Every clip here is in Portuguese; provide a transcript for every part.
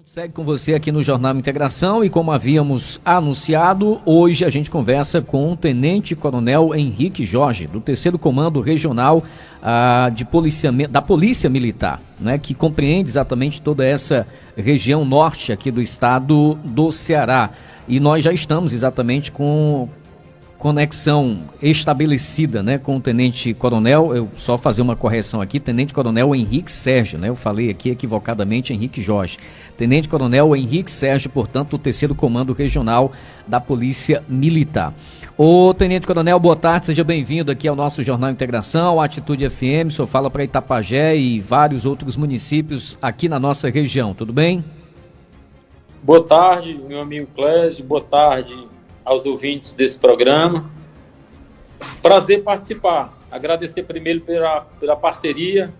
Segue com você aqui no Jornal Integração e, como havíamos anunciado, hoje a gente conversa com o Tenente Coronel Henrique Jorge, do 3º Comando Regional de Policiamento, da Polícia Militar, né, que compreende exatamente toda essa região norte aqui do estado do Ceará. E nós já estamos exatamente com conexão estabelecida, né, com o Tenente Coronel. Eu só fazer uma correção aqui, Tenente Coronel Henrique Sérgio, né, eu falei aqui equivocadamente Henrique Jorge. Tenente Coronel Henrique Sérgio, portanto, do 3º Comando Regional da Polícia Militar. Ô, Tenente Coronel, boa tarde, seja bem-vindo aqui ao nosso Jornal Integração, Atitude FM, o senhor fala para Itapajé e vários outros municípios aqui na nossa região, tudo bem? Boa tarde, meu amigo Clésio, boa tarde aos ouvintes desse programa. Prazer participar. Agradecer primeiro pela parceria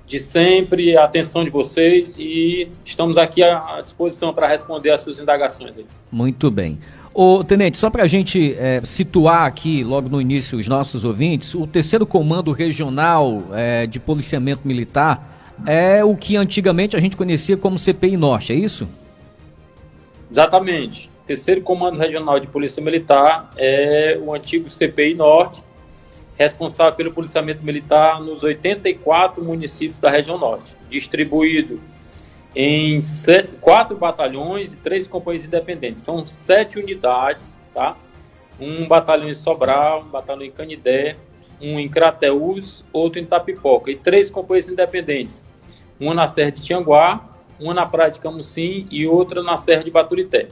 de sempre, a atenção de vocês, e estamos aqui à disposição para responder às suas indagações aí. Muito bem. Ô, Tenente, só para a gente situar aqui logo no início os nossos ouvintes, o 3º Comando Regional de Policiamento Militar é o que antigamente a gente conhecia como CPI Norte, é isso? Exatamente. 3º Comando Regional de Polícia Militar é o antigo CPI Norte, responsável pelo policiamento militar nos 84 municípios da região norte, distribuído em 4 batalhões e 3 companhias independentes. São 7 unidades, tá? Um batalhão em Sobral, um batalhão em Canidé, um em Crateús, outro em Itapipoca, e 3 companhias independentes, uma na Serra de Tianguá, uma na Praia de Camusim e outra na Serra de Baturité.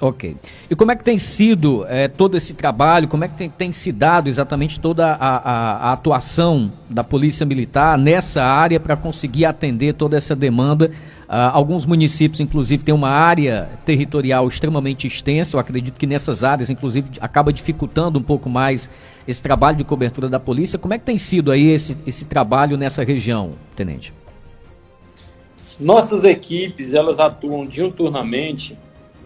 Ok. E como é que tem sido todo esse trabalho, como é que tem se dado exatamente toda a atuação da Polícia Militar nessa área para conseguir atender toda essa demanda? Alguns municípios, inclusive, têm uma área territorial extremamente extensa. Eu acredito que nessas áreas, inclusive, acaba dificultando um pouco mais esse trabalho de cobertura da polícia. Como é que tem sido aí esse trabalho nessa região, Tenente? Nossas equipes, elas atuam diuturnamente.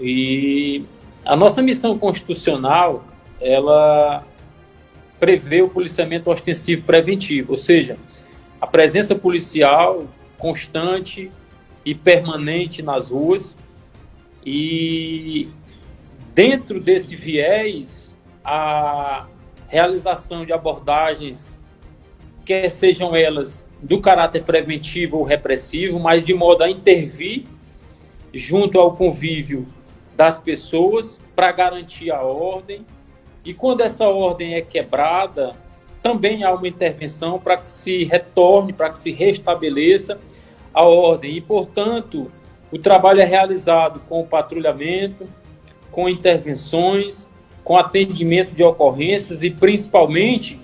E a nossa missão constitucional, ela prevê o policiamento ostensivo preventivo, ou seja, a presença policial constante e permanente nas ruas. E dentro desse viés, a realização de abordagens, quer sejam elas do caráter preventivo ou repressivo, mas de modo a intervir junto ao convívio das pessoas para garantir a ordem, e quando essa ordem é quebrada, também há uma intervenção para que se retorne, para que se restabeleça a ordem. E, portanto, o trabalho é realizado com o patrulhamento, com intervenções, com atendimento de ocorrências e, principalmente,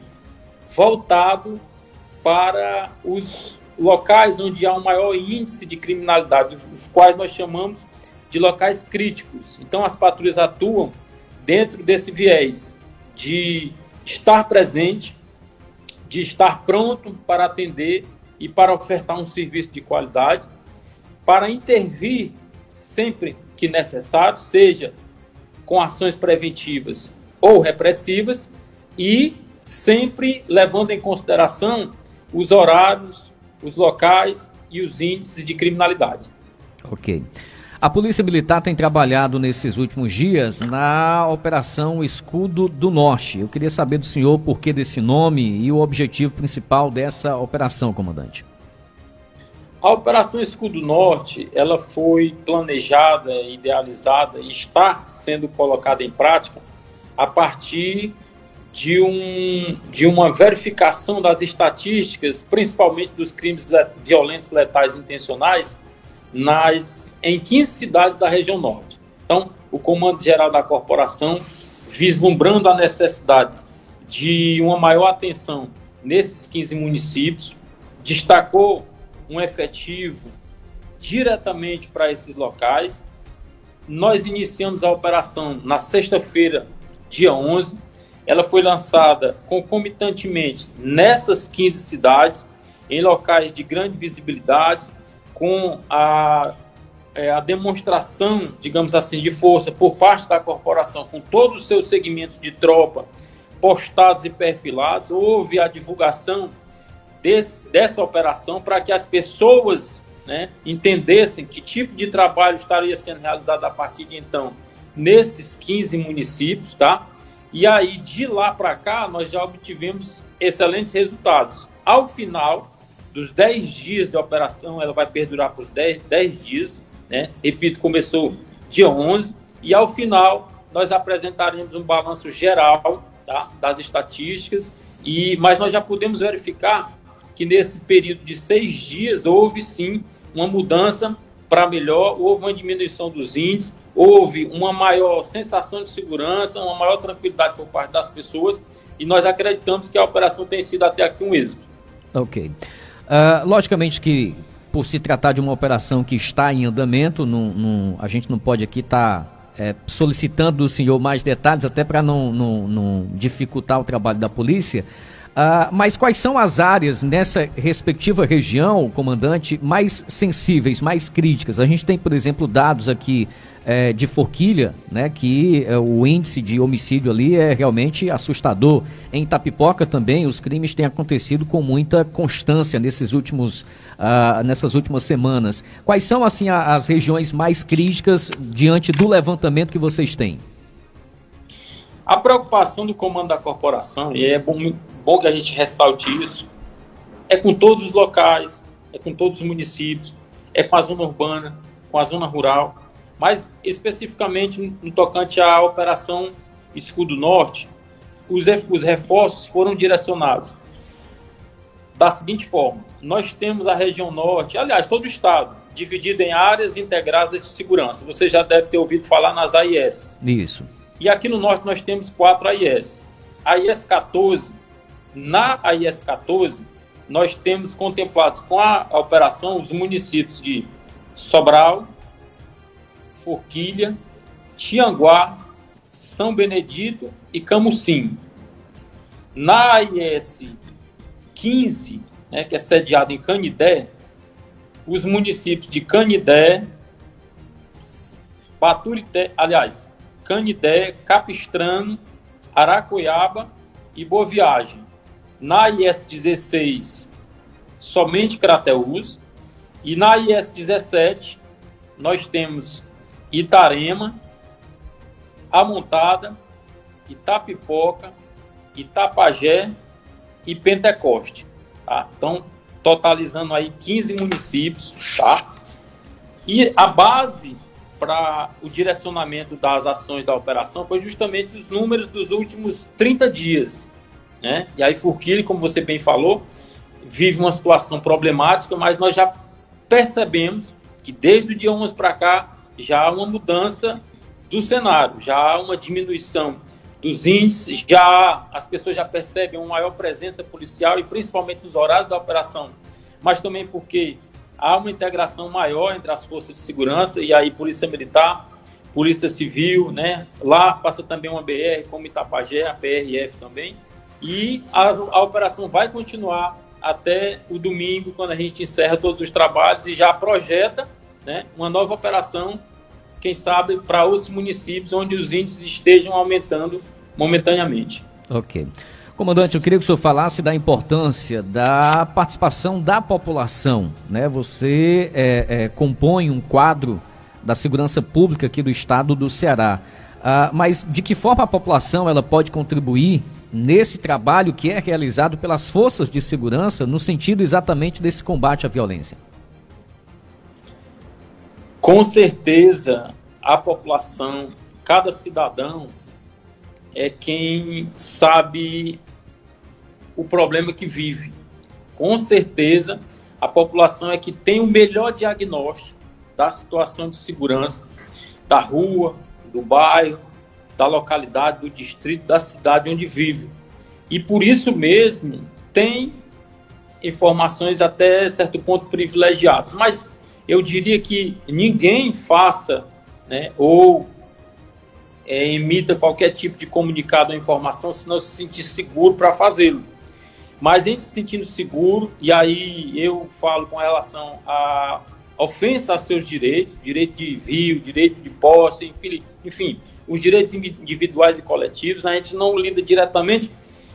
voltado para os locais onde há um maior índice de criminalidade, os quais nós chamamos de locais críticos. Então, as patrulhas atuam dentro desse viés de estar presente, de estar pronto para atender e para ofertar um serviço de qualidade, para intervir sempre que necessário, seja com ações preventivas ou repressivas, e sempre levando em consideração os horários, os locais e os índices de criminalidade. Ok. A Polícia Militar tem trabalhado nesses últimos dias na Operação Escudo do Norte. Eu queria saber do senhor o porquê desse nome e o objetivo principal dessa operação, comandante. A Operação Escudo Norte, ela foi planejada, idealizada e está sendo colocada em prática a partir de uma verificação das estatísticas, principalmente dos crimes violentos, letais e intencionais, em 15 cidades da região norte. Então, o Comando Geral da Corporação, vislumbrando a necessidade de uma maior atenção nesses 15 municípios, destacou um efetivo diretamente para esses locais. Nós iniciamos a operação na sexta-feira, dia 11. Ela foi lançada concomitantemente nessas 15 cidades, em locais de grande visibilidade, com a demonstração, digamos assim, de força por parte da corporação, com todos os seus segmentos de tropa postados e perfilados. Houve a divulgação dessa operação para que as pessoas né, entendessem que tipo de trabalho estaria sendo realizado a partir de então nesses 15 municípios, tá? E aí, de lá para cá, nós já obtivemos excelentes resultados. Ao final dos 10 dias de operação, ela vai perdurar por 10 dias, né? Repito, começou dia 11, e ao final nós apresentaremos um balanço geral, tá, das estatísticas, mas nós já podemos verificar que nesse período de 6 dias houve sim uma mudança para melhor, houve uma diminuição dos índices, houve uma maior sensação de segurança, uma maior tranquilidade por parte das pessoas, e nós acreditamos que a operação tem sido até aqui um êxito. Ok. Logicamente que, por se tratar de uma operação que está em andamento, a gente não pode aqui estar solicitando do senhor mais detalhes, até para não dificultar o trabalho da polícia. Mas quais são as áreas nessa respectiva região, comandante, mais sensíveis, mais críticas? A gente tem, por exemplo, dados aqui de Forquilha, né, que o índice de homicídio ali é realmente assustador. Em Itapipoca também os crimes têm acontecido com muita constância nessas últimas semanas. Quais são assim as regiões mais críticas diante do levantamento que vocês têm? A preocupação do comando da corporação, e é bom que a gente ressalte isso, é com todos os locais, é com todos os municípios, é com a zona urbana, com a zona rural, mas especificamente no tocante à Operação Escudo Norte, os reforços foram direcionados da seguinte forma: nós temos a região norte, aliás, todo o estado, dividido em áreas integradas de segurança. Você já deve ter ouvido falar nas AIS. Isso. E aqui no norte nós temos 4 AIS. A AIS 14, na AIS 14, nós temos contemplados com a operação os municípios de Sobral, Forquilha, Tianguá, São Benedito e Camusim. Na AIS 15, né, que é sediado em Canidé, os municípios de Canidé, Baturité, aliás, Canidé, Capistrano, Aracoiaba e Boa Viagem. Na IS 16, somente Crateús. E na IS 17, nós temos Itarema, Amontada, Itapipoca, Itapajé e Pentecoste. Tá? Então, totalizando aí 15 municípios. Tá? E a base para o direcionamento das ações da operação foi justamente os números dos últimos 30 dias. Né? E aí Forquilha, como você bem falou, vive uma situação problemática, mas nós já percebemos que desde o dia 11 para cá já há uma mudança do cenário, já há uma diminuição dos índices, as pessoas já percebem uma maior presença policial e principalmente nos horários da operação, mas também porque há uma integração maior entre as forças de segurança e aí Polícia Militar, Polícia Civil, né? Lá passa também uma BR, como Itapajé, a PRF também, e a operação vai continuar até o domingo, quando a gente encerra todos os trabalhos e já projeta, né, uma nova operação, quem sabe, para outros municípios onde os índices estejam aumentando momentaneamente. Ok. Comandante, eu queria que o senhor falasse da importância da participação da população, né? Você compõe um quadro da segurança pública aqui do estado do Ceará, mas de que forma a população ela pode contribuir nesse trabalho que é realizado pelas forças de segurança no sentido exatamente desse combate à violência? Com certeza, a população, cada cidadão é quem sabe o problema que vive. Com certeza, a população é que tem o melhor diagnóstico da situação de segurança da rua, do bairro, da localidade, do distrito, da cidade onde vive. E por isso mesmo tem informações até certo ponto privilegiadas. Mas eu diria que ninguém faça, né, ou emita qualquer tipo de comunicado ou informação se não se sentir seguro para fazê-lo. Mas em se sentindo seguro, e aí eu falo com relação à ofensa a seus direitos, direito de envio, direito de posse, enfim, os direitos individuais e coletivos, a gente não lida diretamente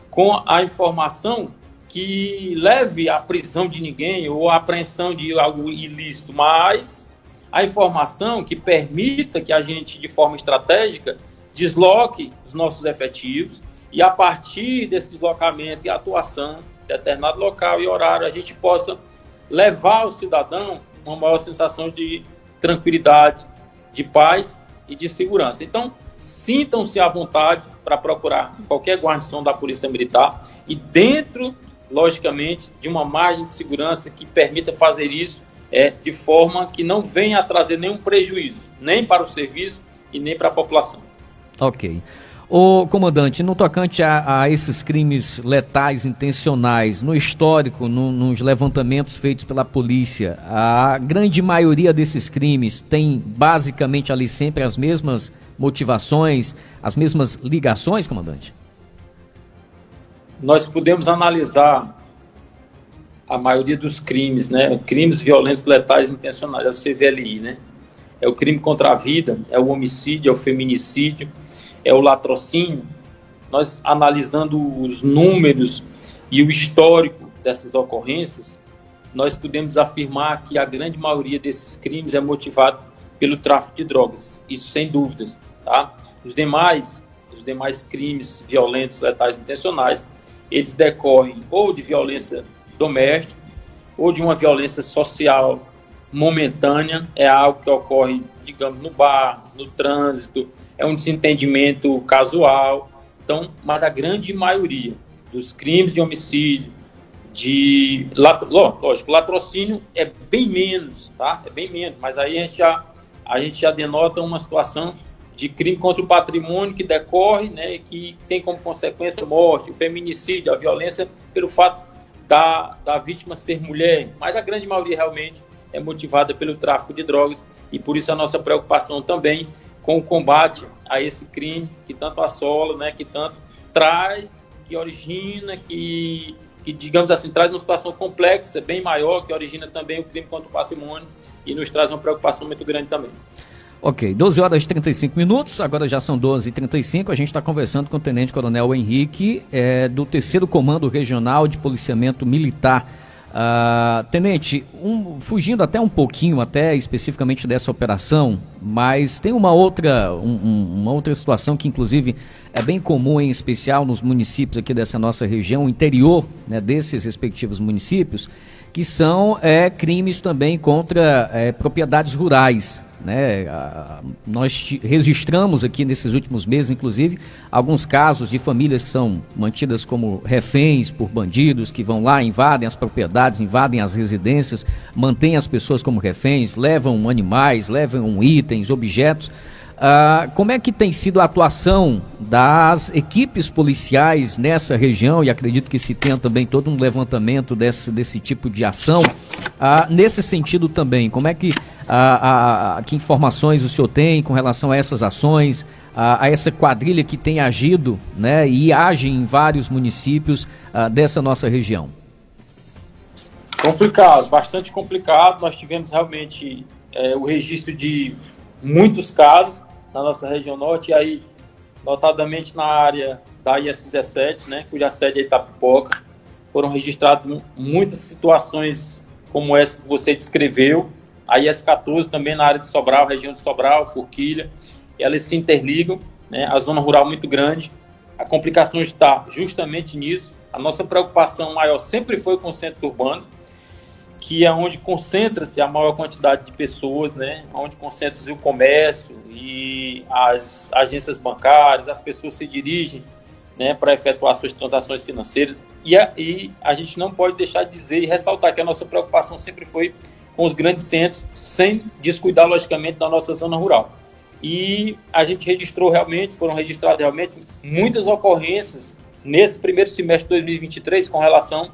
com a informação que leve à prisão de ninguém ou à apreensão de algo ilícito, mas a informação que permita que a gente, de forma estratégica, desloque os nossos efetivos e, a partir desse deslocamento e atuação em determinado local e horário, a gente possa levar ao cidadão uma maior sensação de tranquilidade, de paz e de segurança. Então, sintam-se à vontade para procurar qualquer guarnição da Polícia Militar e dentro, logicamente, de uma margem de segurança que permita fazer isso de forma que não venha a trazer nenhum prejuízo, nem para o serviço e nem para a população. Ok. Ô, comandante, no tocante a esses crimes letais intencionais, no histórico, nos levantamentos feitos pela polícia, a grande maioria desses crimes tem basicamente ali sempre as mesmas motivações, as mesmas ligações, comandante? Nós podemos analisar a maioria dos crimes, né? Crimes violentos letais intencionais, é o CVLI, né? É o crime contra a vida, é o homicídio, é o feminicídio, é o latrocínio. Nós, analisando os números e o histórico dessas ocorrências, nós podemos afirmar que a grande maioria desses crimes é motivado pelo tráfico de drogas, isso sem dúvidas, tá? Os demais crimes violentos letais intencionais, eles decorrem ou de violência doméstica ou de uma violência social momentânea, é algo que ocorre, digamos, no bar, no trânsito, é um desentendimento casual. Então, mas a grande maioria dos crimes de homicídio, lógico, latrocínio é bem menos, tá? É bem menos, mas aí a gente já denota uma situação de crime contra o patrimônio que decorre, né, que tem como consequência a morte, o feminicídio, a violência pelo fato da vítima ser mulher, mas a grande maioria realmente é motivada pelo tráfico de drogas e por isso a nossa preocupação também com o combate a esse crime que tanto assola, né, que tanto traz, que origina, que digamos assim, traz uma situação complexa, bem maior, que origina também o crime contra o patrimônio e nos traz uma preocupação muito grande também. Ok, 12 horas e 35 minutos, agora já são 12h35, a gente está conversando com o Tenente Coronel Henrique, do 3º Comando Regional de Policiamento Militar. Tenente, fugindo até um pouquinho, até especificamente dessa operação, mas tem uma outra situação que inclusive é bem comum, em especial nos municípios aqui dessa nossa região, interior, né, desses respectivos municípios, que são crimes também contra propriedades rurais. Né? Nós registramos aqui nesses últimos meses, inclusive, alguns casos de famílias que são mantidas como reféns por bandidos que vão lá, invadem as propriedades, invadem as residências, mantêm as pessoas como reféns, levam animais, levam itens, objetos. Como é que tem sido a atuação das equipes policiais nessa região, e acredito que se tenha também todo um levantamento desse tipo de ação, nesse sentido também, como é que informações o senhor tem com relação a essas ações, a essa quadrilha que tem agido, né, e age em vários municípios dessa nossa região? Complicado, bastante complicado. Nós tivemos realmente o registro de muitos casos na nossa região norte, e aí, notadamente na área da IS-17, né, cuja sede é Itapipoca, foram registradas muitas situações como essa que você descreveu. A IS-14 também na área de Sobral, região de Sobral, Forquilha, elas se interligam, né, a zona rural muito grande. A complicação está justamente nisso. A nossa preocupação maior sempre foi com o centro urbano, que é onde concentra-se a maior quantidade de pessoas, né? Onde concentra-se o comércio e as agências bancárias, as pessoas se dirigem, né, para efetuar suas transações financeiras. E a gente não pode deixar de dizer e ressaltar que a nossa preocupação sempre foi com os grandes centros, sem descuidar, logicamente, da nossa zona rural. E a gente foram registradas realmente muitas ocorrências nesse primeiro semestre de 2023 com relação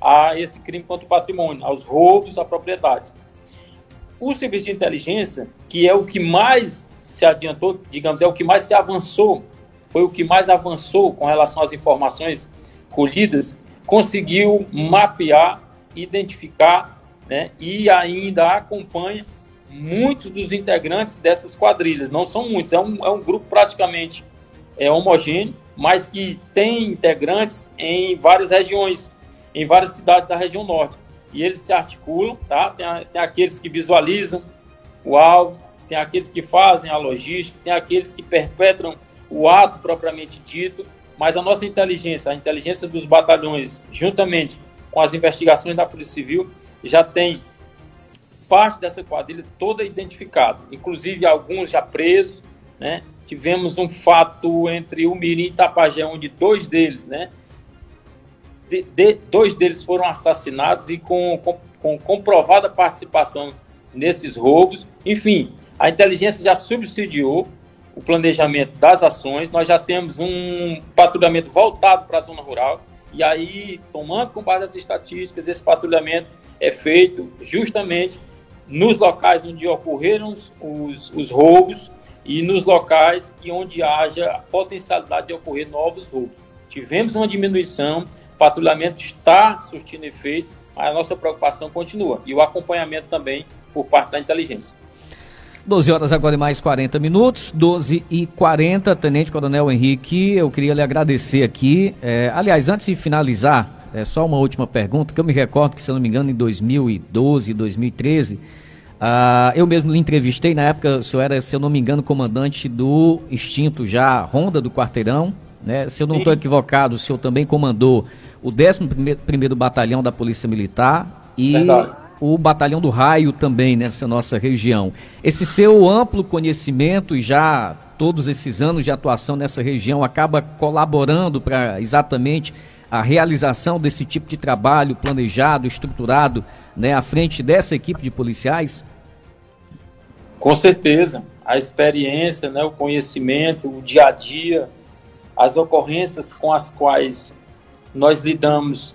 a esse crime contra o patrimônio, aos roubos a propriedades. O serviço de inteligência, que é o que mais se adiantou, digamos, é o que mais se avançou, foi o que mais avançou com relação às informações colhidas, conseguiu mapear, identificar, né, e ainda acompanha muitos dos integrantes dessas quadrilhas. Não são muitos, é um grupo praticamente homogêneo, mas que tem integrantes em várias regiões. em várias cidades da região norte. E eles se articulam, tá? Tem aqueles que visualizam o alvo, tem aqueles que fazem a logística, tem aqueles que perpetram o ato propriamente dito, mas a nossa inteligência, a inteligência dos batalhões, juntamente com as investigações da Polícia Civil, já tem parte dessa quadrilha toda identificada, inclusive alguns já presos, né? Tivemos um fato entre Umirim e Tapajé, onde dois deles, né? Dois deles foram assassinados e com comprovada participação nesses roubos. Enfim, a inteligência já subsidiou o planejamento das ações, nós já temos um patrulhamento voltado para a zona rural, e aí, tomando com base as estatísticas, esse patrulhamento é feito justamente nos locais onde ocorreram os roubos e nos locais onde haja a potencialidade de ocorrer novos roubos. Tivemos uma diminuição, o patrulhamento está surtindo efeito, mas a nossa preocupação continua, e o acompanhamento também por parte da inteligência. 12 horas agora e mais 40 minutos, 12h40, Tenente Coronel Henrique, eu queria lhe agradecer aqui. Aliás, antes de finalizar, só uma última pergunta, que eu me recordo que, se eu não me engano, em 2012, 2013, eu mesmo lhe entrevistei, na época o senhor era, se eu não me engano, comandante do extinto já Ronda do Quarteirão, né? Se eu não estou equivocado, o senhor também comandou o 11º Batalhão da Polícia Militar e... Verdade. O Batalhão do Raio também nessa nossa região. Esse seu amplo conhecimento e já todos esses anos de atuação nessa região acaba colaborando para exatamente a realização desse tipo de trabalho planejado, estruturado, né, à frente dessa equipe de policiais? Com certeza. A experiência, né, o conhecimento, o dia a dia, as ocorrências com as quais nós lidamos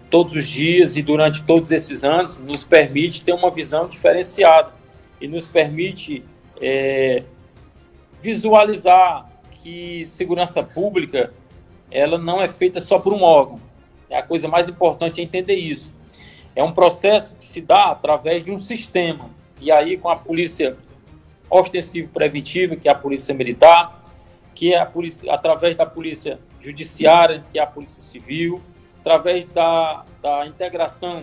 todos os dias e durante todos esses anos, nos permite ter uma visão diferenciada e nos permite visualizar que segurança pública ela não é feita só por um órgão. A coisa mais importante é entender isso. É um processo que se dá através de um sistema, e aí com a polícia ostensiva preventiva, que é a polícia militar, que é a polícia, através da polícia judiciária, que é a polícia civil, através da integração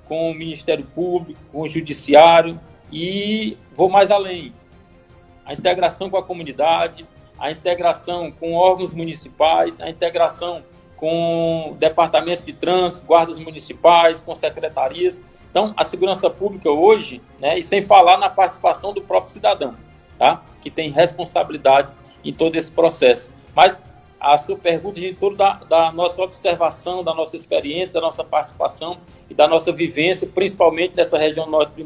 com o Ministério Público, com o Judiciário, e vou mais além, a integração com a comunidade, a integração com órgãos municipais, a integração com departamentos de trânsito, guardas municipais, com secretarias. Então, a segurança pública hoje, né, e sem falar na participação do próprio cidadão, tá, que tem responsabilidade em todo esse processo. Mas a sua pergunta de tudo da nossa observação, da nossa experiência, da nossa participação e da nossa vivência, principalmente nessa região norte do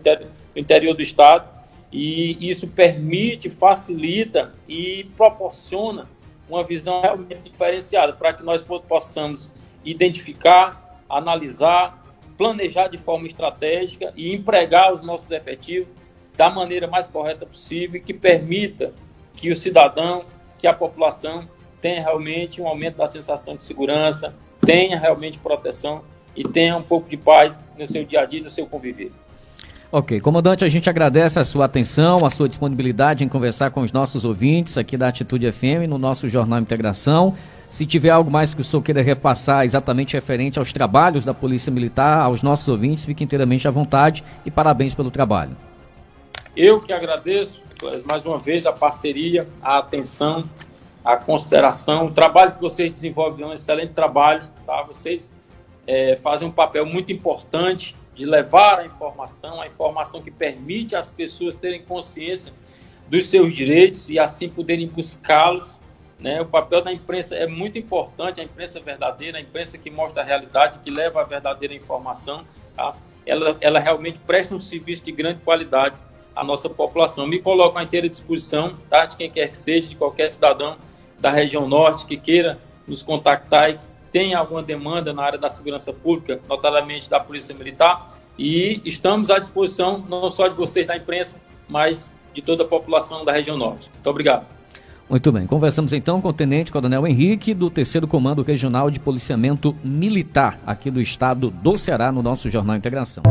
interior do estado, e isso permite, facilita e proporciona uma visão realmente diferenciada para que nós possamos identificar, analisar, planejar de forma estratégica e empregar os nossos efetivos da maneira mais correta possível, que permita que o cidadão, que a população tenha realmente um aumento da sensação de segurança, tenha realmente proteção e tenha um pouco de paz no seu dia a dia, no seu conviver. Ok, comandante, a gente agradece a sua atenção, a sua disponibilidade em conversar com os nossos ouvintes aqui da Atitude FM no nosso Jornal Integração. Se tiver algo mais que o senhor queira repassar exatamente referente aos trabalhos da Polícia Militar, aos nossos ouvintes, fique inteiramente à vontade e parabéns pelo trabalho. Eu que agradeço mais uma vez a parceria, a atenção, a consideração, o trabalho que vocês desenvolvem é um excelente trabalho, tá? Vocês fazem um papel muito importante de levar a informação que permite às pessoas terem consciência dos seus direitos e assim poderem buscá-los, né? O papel da imprensa é muito importante, a imprensa verdadeira, a imprensa que mostra a realidade, que leva a verdadeira informação, tá? Ela realmente presta um serviço de grande qualidade à nossa população. Me coloco à inteira disposição, tá? De quem quer que seja, de qualquer cidadão da região norte que queira nos contactar e que tenha alguma demanda na área da segurança pública, notadamente da Polícia Militar, e estamos à disposição não só de vocês da imprensa, mas de toda a população da região norte. Muito obrigado. Muito bem, conversamos então com o Tenente Coronel Henrique, do 3º Comando Regional de Policiamento Militar, aqui do estado do Ceará, no nosso Jornal Integração.